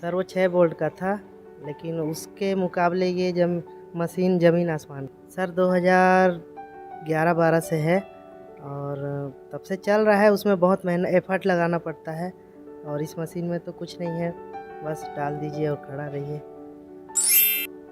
Sir वो 6 volt का था, लेकिन उसके मुकाबले ये जम मशीन ज़मीन आसमान। सर 2011-12 से है और तब से चल रहा है। उसमें बहुत मेहनत एफ़र्ट लगाना पड़ता है और इस मशीन में तो कुछ नहीं है, बस डाल दीजिए और खड़ा रहिए।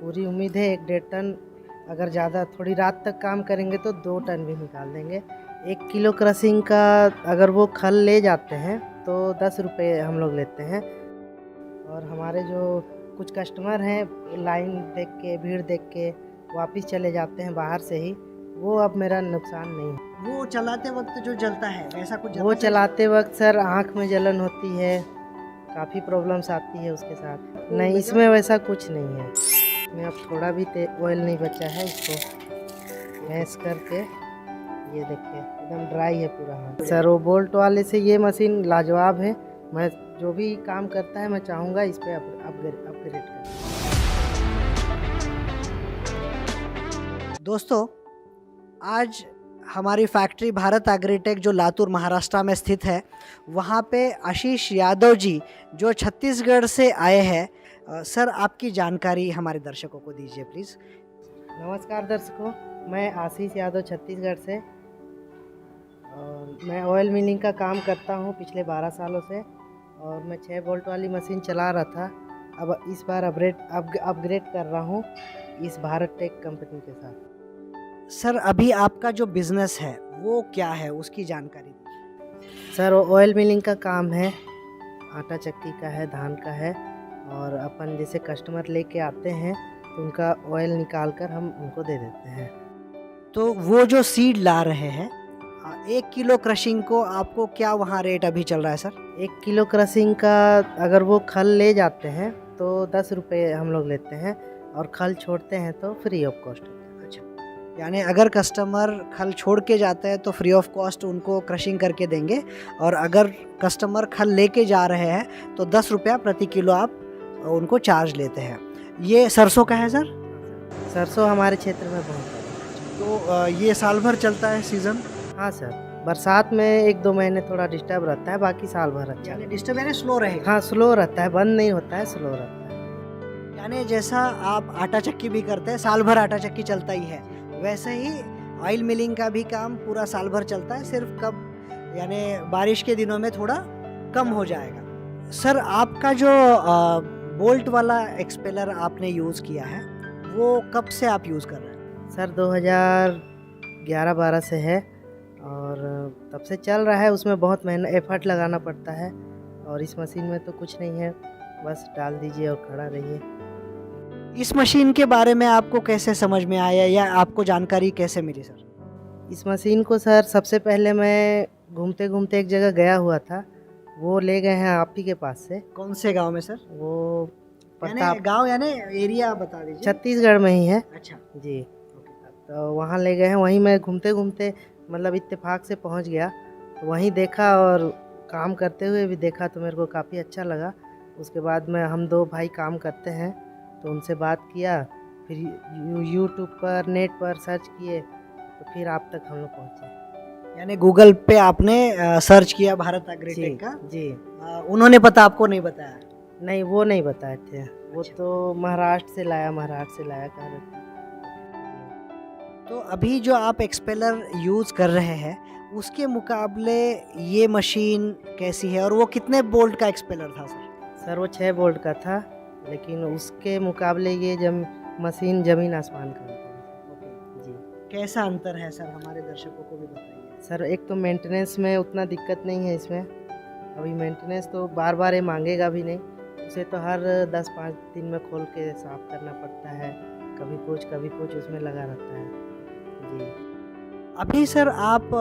पूरी उम्मीद है 1-1.5 टन, अगर ज़्यादा थोड़ी रात तक काम करेंगे तो 2 टन भी निकाल देंगे। 1 किलो क्रशिंग का अगर वो खल ले जाते हैं तो 10 रुपये हम लोग लेते हैं। और हमारे जो कुछ कस्टमर हैं लाइन देख के, भीड़ देख के वापस चले जाते हैं बाहर से ही, वो अब मेरा नुकसान नहीं है। वो चलाते वक्त जो जलता है वैसा कुछ वो जलता है? चलाते वक्त सर आँख में जलन होती है, काफ़ी प्रॉब्लम्स आती है उसके साथ। नहीं, इसमें वैसा कुछ नहीं है। इसमें अब थोड़ा भी ऑयल नहीं बचा है। इसको मैश करके ये देखिए एकदम ड्राई है पूरा हाथ। सर वो बोल्ट वाले से ये मशीन लाजवाब है। मैं जो भी काम करता है मैं चाहूँगा इस पे अपग्रेड करें। दोस्तों, आज हमारी फैक्ट्री भारत एग्रीटेक जो लातूर महाराष्ट्र में स्थित है, वहाँ पे आशीष यादव जी जो छत्तीसगढ़ से आए हैं। सर, आपकी जानकारी हमारे दर्शकों को दीजिए प्लीज़। नमस्कार दर्शकों, मैं आशीष यादव छत्तीसगढ़ से और मैं ऑयल मिलिंग का काम करता हूँ पिछले 12 सालों से और मैं 6 वोल्ट वाली मशीन चला रहा था। अब इस बार अपग्रेड कर रहा हूँ इस भारत टेक कंपनी के साथ। सर, अभी आपका जो बिज़नेस है वो क्या है, उसकी जानकारी दीजिए। सर ऑयल मिलिंग का काम है, आटा चक्की का है, धान का है और अपन जैसे कस्टमर लेके आते हैं तो उनका ऑयल निकाल कर हम उनको दे देते हैं। तो वो जो सीड ला रहे हैं, 1 किलो क्रशिंग को आपको क्या वहाँ रेट अभी चल रहा है सर? 1 किलो क्रशिंग का अगर वो खल ले जाते हैं तो 10 रुपये हम लोग लेते हैं और खल छोड़ते हैं तो फ्री ऑफ कॉस्ट होता है। अच्छा, यानी अगर कस्टमर खल छोड़ के जाते हैं तो फ्री ऑफ कॉस्ट उनको क्रशिंग करके देंगे, और अगर कस्टमर खल लेके जा रहे हैं तो 10 रुपया प्रति किलो आप उनको चार्ज लेते हैं। ये सरसों का है सर? सरसों हमारे क्षेत्र में बहुत है। तो ये साल भर चलता है सीज़न? हाँ सर, बरसात में 1-2 महीने थोड़ा डिस्टर्ब रहता है, बाकी साल भर अच्छा यानी है। डिस्टर्ब यानी स्लो रहेगा? हाँ, स्लो रहता है, बंद नहीं होता है, स्लो रहता है। यानी जैसा आप आटा चक्की भी करते हैं, साल भर आटा चक्की चलता ही है, वैसे ही ऑयल मिलिंग का भी काम पूरा साल भर चलता है, सिर्फ कब यानी बारिश के दिनों में थोड़ा कम हो जाएगा। सर, आपका जो बोल्ट वाला एक्सपेलर आपने यूज़ किया है वो कब से आप यूज़ कर रहे हैं? सर 2011-12 से है और तब से चल रहा है। उसमें बहुत मेहनत एफ़र्ट लगाना पड़ता है और इस मशीन में तो कुछ नहीं है, बस डाल दीजिए और खड़ा रहिए। इस मशीन के बारे में आपको कैसे समझ में आया या आपको जानकारी कैसे मिली सर? इस मशीन को सर सबसे पहले मैं घूमते घूमते एक जगह गया हुआ था, वो ले गए हैं आप ही के पास से। कौन से गांव में सर? वो यानी गांव यानी एरिया बता दीजिए। छत्तीसगढ़ में ही है अच्छा जी। तो वहाँ ले गए हैं, वहीं मैं घूमते घूमते मतलब इत्तेफाक से पहुँच गया, तो वहीं देखा और काम करते हुए भी देखा तो मेरे को काफ़ी अच्छा लगा। उसके बाद में हम 2 भाई काम करते हैं तो उनसे बात किया, फिर यूट्यूब पर नेट पर सर्च किए तो फिर आप तक हम लोग पहुँचे। यानी गूगल पे आपने सर्च किया भारत एग्रीटेक का? जी। उन्होंने पता आपको नहीं बताया? नहीं, वो नहीं बताए थे, वो अच्छा। तो महाराष्ट्र से लाया कह रहे थे। तो अभी जो आप एक्सपेलर यूज़ कर रहे हैं उसके मुकाबले ये मशीन कैसी है, और वो कितने बोल्ट का एक्सपेलर था सर? सर वो 6 वोल्ट का था, लेकिन उसके मुकाबले ये मशीन ज़मीन आसमान का अंतर है। जी। कैसा अंतर है सर, हमारे दर्शकों को भी बताइए। सर एक तो मेंटेनेंस में उतना दिक्कत नहीं है इसमें, अभी मेंटेनेंस तो बार बार ये मांगेगा भी नहीं, उसे तो हर 10-5 दिन में खोल के साफ़ करना पड़ता है, कभी कुछ उसमें लगा रहता है। जी। अभी सर आप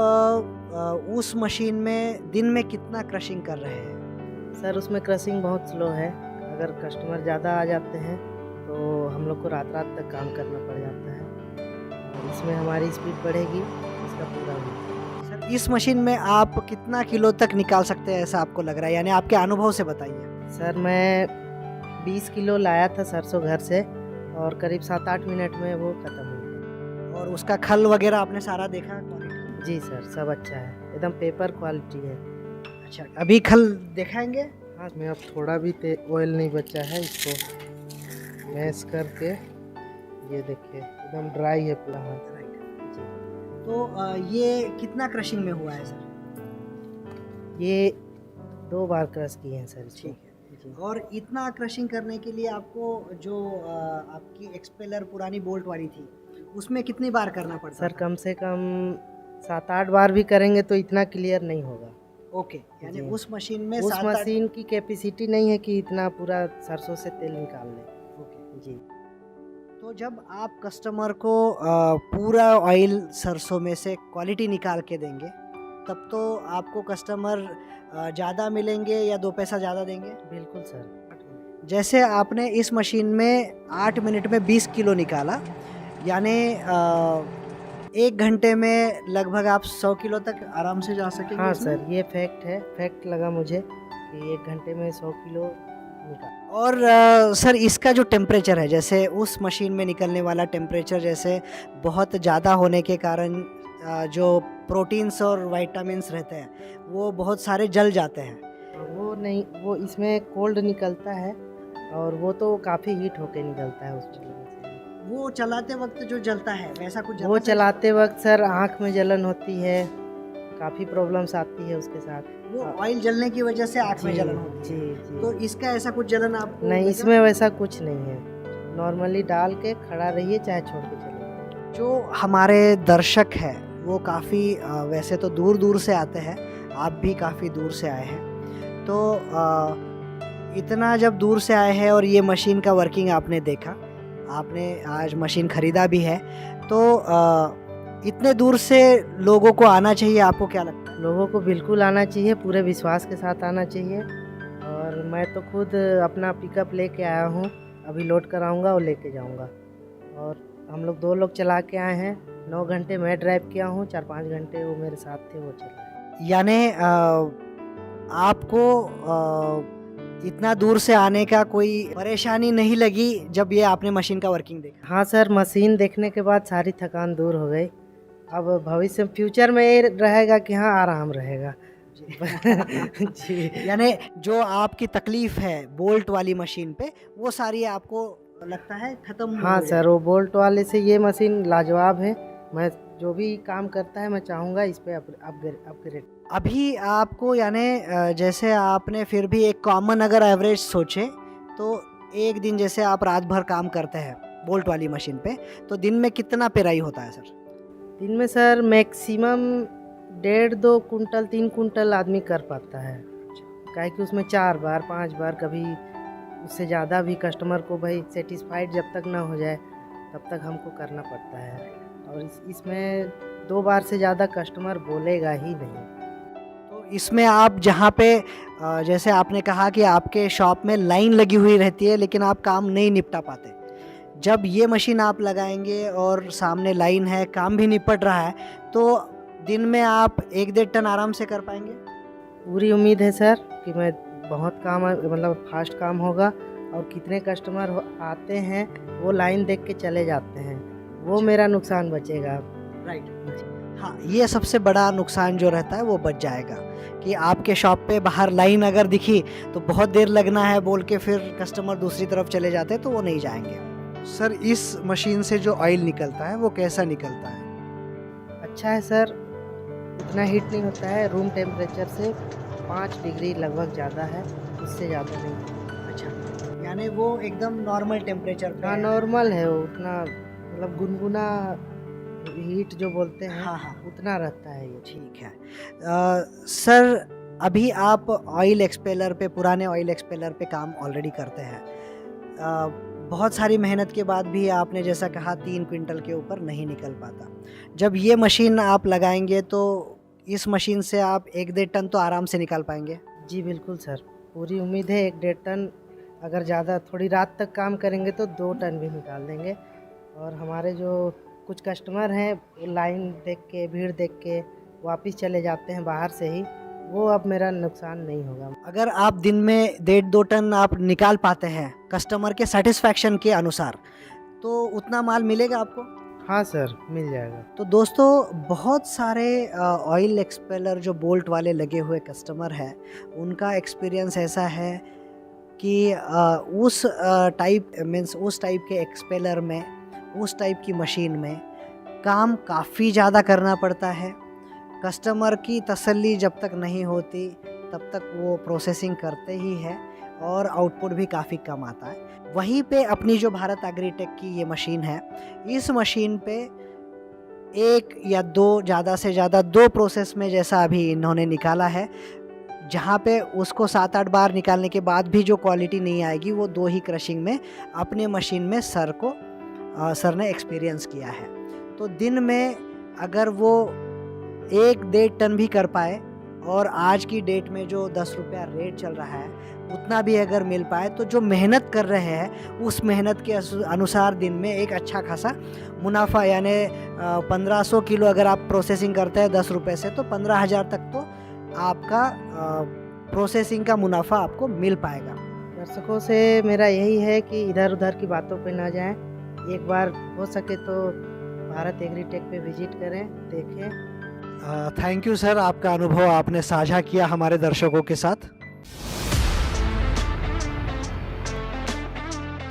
उस मशीन में दिन में कितना क्रशिंग कर रहे हैं? सर उसमें क्रशिंग बहुत स्लो है, अगर कस्टमर ज़्यादा आ जाते हैं तो हम लोग को रात रात तक काम करना पड़ जाता है और इसमें हमारी स्पीड बढ़ेगी, इसका पूरा होगा। सर, इस मशीन में आप कितना किलो तक निकाल सकते हैं ऐसा आपको लग रहा है, यानी आपके अनुभव से बताइए। सर मैं 20 किलो लाया था सरसों घर से और करीब 7-8 मिनट में वो ख़त्म हो गया। और उसका खल वगैरह आपने सारा देखा क्वालिटी? जी सर, सब अच्छा है, एकदम पेपर क्वालिटी है। अच्छा, अभी खल दिखाएंगे? हाँ में अब थोड़ा भी ऑयल नहीं बचा है, इसको मैश करके ये देखिए एकदम ड्राई है पूरा हाथ। जी। तो ये कितना क्रशिंग में हुआ है सर? ये 2 बार क्रश किए हैं सर इसको। ठीक है। जी। और इतना क्रशिंग करने के लिए आपको जो आपकी एक्सपेलर पुरानी बोल्ट वाली थी उसमें कितनी बार करना पड़ता सर था? कम से कम 7-8 बार भी करेंगे तो इतना क्लियर नहीं होगा। ओके, यानी जी। उस मशीन में उस 7-8 मशीन की कैपेसिटी नहीं है कि इतना पूरा सरसों से तेल निकाल ले। ओके। जी। तो जब आप कस्टमर को पूरा ऑयल सरसों में से क्वालिटी निकाल के देंगे तब तो आपको कस्टमर ज़्यादा मिलेंगे या 2 पैसा ज़्यादा देंगे? बिल्कुल सर। जैसे आपने इस मशीन में 8 मिनट में 20 किलो निकाला, यानी 1 घंटे में लगभग आप 100 किलो तक आराम से जा सकेंगे हाँ इसमें? सर, ये फैक्ट है, फैक्ट लगा मुझे कि 1 घंटे में 100 किलो निकाल। और सर इसका जो टेम्परेचर है, जैसे उस मशीन में निकलने वाला टेम्परेचर जैसे बहुत ज़्यादा होने के कारण जो प्रोटीन्स और विटामिन्स रहते हैं वो बहुत सारे जल जाते हैं। वो नहीं, वो इसमें कोल्ड निकलता है और वो तो काफ़ी हीट होके निकलता है उस चीज़ से। वो चलाते वक्त जो जलता है वैसा कुछ वो जलता है? चलाते वक्त सर आँख में जलन होती है, काफ़ी प्रॉब्लम्स आती है उसके साथ। वो ऑयल जलने की वजह से आँख में जी, जलन होती है। जी। तो इसका ऐसा कुछ जलन आपको नहीं, लगा? इसमें वैसा कुछ नहीं है। नॉर्मली डाल के खड़ा रहिए चाहे छोड़ के चले जाइए। जो हमारे दर्शक हैं वो काफ़ी वैसे तो दूर दूर से आते हैं, आप भी काफ़ी दूर से आए हैं, तो इतना जब दूर से आए हैं और ये मशीन का वर्किंग आपने देखा, आपने आज मशीन ख़रीदा भी है, तो इतने दूर से लोगों को आना चाहिए, आपको क्या लगता है? लोगों को बिल्कुल आना चाहिए, पूरे विश्वास के साथ आना चाहिए। और मैं तो खुद अपना पिकअप लेके आया हूँ, अभी लोड कराऊँगा और लेके जाऊँगा। और हम लोग 2 लोग चला के आए हैं, 9 घंटे मैं ड्राइव किया हूँ, 4-5 घंटे वो मेरे साथ थे, वो चलाए। यानी आपको इतना दूर से आने का कोई परेशानी नहीं लगी जब ये आपने मशीन का वर्किंग देखा? हाँ सर, मशीन देखने के बाद सारी थकान दूर हो गई। अब भविष्य फ्यूचर में ये रहेगा कि हाँ आराम रहेगा। जी। यानी जो आपकी तकलीफ है बोल्ट वाली मशीन पे वो सारी आपको लगता है खत्म हो हाँ गई? सर, वो बोल्ट वाले से ये मशीन लाजवाब है। मैं जो भी काम करता है मैं चाहूँगा इस पे अपग्रेड। अभी आपको यानी जैसे आपने फिर भी एक कॉमन अगर एवरेज सोचे तो एक दिन जैसे आप रात भर काम करते हैं बोल्ट वाली मशीन पे, तो दिन में कितना पेराई होता है सर? दिन में सर मैक्सिमम 1.5-2 कुंटल 3 कुंटल आदमी कर पाता है। काहे कि उसमें 4 बार 5 बार, कभी उससे ज़्यादा भी कस्टमर को भाई सेटिस्फाइड जब तक ना हो जाए तब तक हमको करना पड़ता है। और इसमें 2 बार से ज़्यादा कस्टमर बोलेगा ही नहीं। तो इसमें आप जहाँ पे जैसे आपने कहा कि आपके शॉप में लाइन लगी हुई रहती है लेकिन आप काम नहीं निपटा पाते, जब ये मशीन आप लगाएंगे और सामने लाइन है, काम भी निपट रहा है, तो दिन में आप 1-1.5 टन आराम से कर पाएंगे? पूरी उम्मीद है सर कि मैं बहुत काम मतलब फास्ट काम होगा। और कितने कस्टमर आते हैं वो लाइन देख के चले जाते हैं, वो मेरा नुकसान बचेगा। राइट। हाँ, ये सबसे बड़ा नुकसान जो रहता है वो बच जाएगा कि आपके शॉप पे बाहर लाइन अगर दिखी तो बहुत देर लगना है बोल के फिर कस्टमर दूसरी तरफ चले जाते हैं तो वो नहीं जाएंगे। सर इस मशीन से जो ऑयल निकलता है वो कैसा निकलता है? अच्छा है सर, इतना हीट नहीं होता है। रूम टेम्परेचर से 5 डिग्री लगभग ज़्यादा है, उससे ज़्यादा नहीं। अच्छा, यानी वो एकदम नॉर्मल टेम्परेचर पे हाँ है। नॉर्मल है वो, उतना मतलब गुनगुना हीट जो बोलते हैं हाँ हाँ, उतना रहता है ये। ठीक है। सर अभी आप ऑयल एक्सपेलर पे, पुराने ऑयल एक्सपेलर पे काम ऑलरेडी करते हैं। बहुत सारी मेहनत के बाद भी आपने जैसा कहा 3 क्विंटल के ऊपर नहीं निकल पाता। जब ये मशीन आप लगाएंगे तो इस मशीन से आप 1-1.5 टन तो आराम से निकाल पाएंगे? जी बिल्कुल सर, पूरी उम्मीद है 1-1.5 टन। अगर ज़्यादा थोड़ी रात तक काम करेंगे तो 2 टन भी निकाल देंगे। और हमारे जो कुछ कस्टमर हैं वो लाइन देख के, भीड़ देख के वापस चले जाते हैं बाहर से ही, वो अब मेरा नुकसान नहीं होगा। अगर आप दिन में 1.5-2 टन आप निकाल पाते हैं कस्टमर के सेटिस्फैक्शन के अनुसार, तो उतना माल मिलेगा आपको? हाँ सर, मिल जाएगा। तो दोस्तों बहुत सारे ऑयल एक्सपेलर जो बोल्ट वाले लगे हुए कस्टमर हैं, उनका एक्सपीरियंस ऐसा है कि उस टाइप मीन्स उस टाइप के एक्सपेलर में, उस टाइप की मशीन में काम काफ़ी ज़्यादा करना पड़ता है। कस्टमर की तसल्ली जब तक नहीं होती तब तक वो प्रोसेसिंग करते ही है और आउटपुट भी काफ़ी कम आता है। वहीं पे अपनी जो भारत एग्रीटेक की ये मशीन है, इस मशीन पे एक या दो, ज़्यादा से ज़्यादा 2 प्रोसेस में जैसा अभी इन्होंने निकाला है, जहाँ पे उसको 7-8 बार निकालने के बाद भी जो क्वालिटी नहीं आएगी, वो 2 ही क्रशिंग में अपने मशीन में सर ने एक्सपीरियंस किया है। तो दिन में अगर वो 1-1.5 टन भी कर पाए और आज की डेट में जो 10 रुपया रेट चल रहा है उतना भी अगर मिल पाए, तो जो मेहनत कर रहे हैं उस मेहनत के अनुसार दिन में एक अच्छा खासा मुनाफा, यानी 1500 किलो अगर आप प्रोसेसिंग करते हैं 10 रुपये से, तो 15,000 तक तो आपका प्रोसेसिंग का मुनाफा आपको मिल पाएगा। दर्शकों से मेरा यही है कि इधर उधर की बातों पे ना जाएं, एक बार हो सके तो भारत एग्रीटेक पे विजिट करें, देखें। थैंक यू सर, आपका अनुभव आपने साझा किया हमारे दर्शकों के साथ।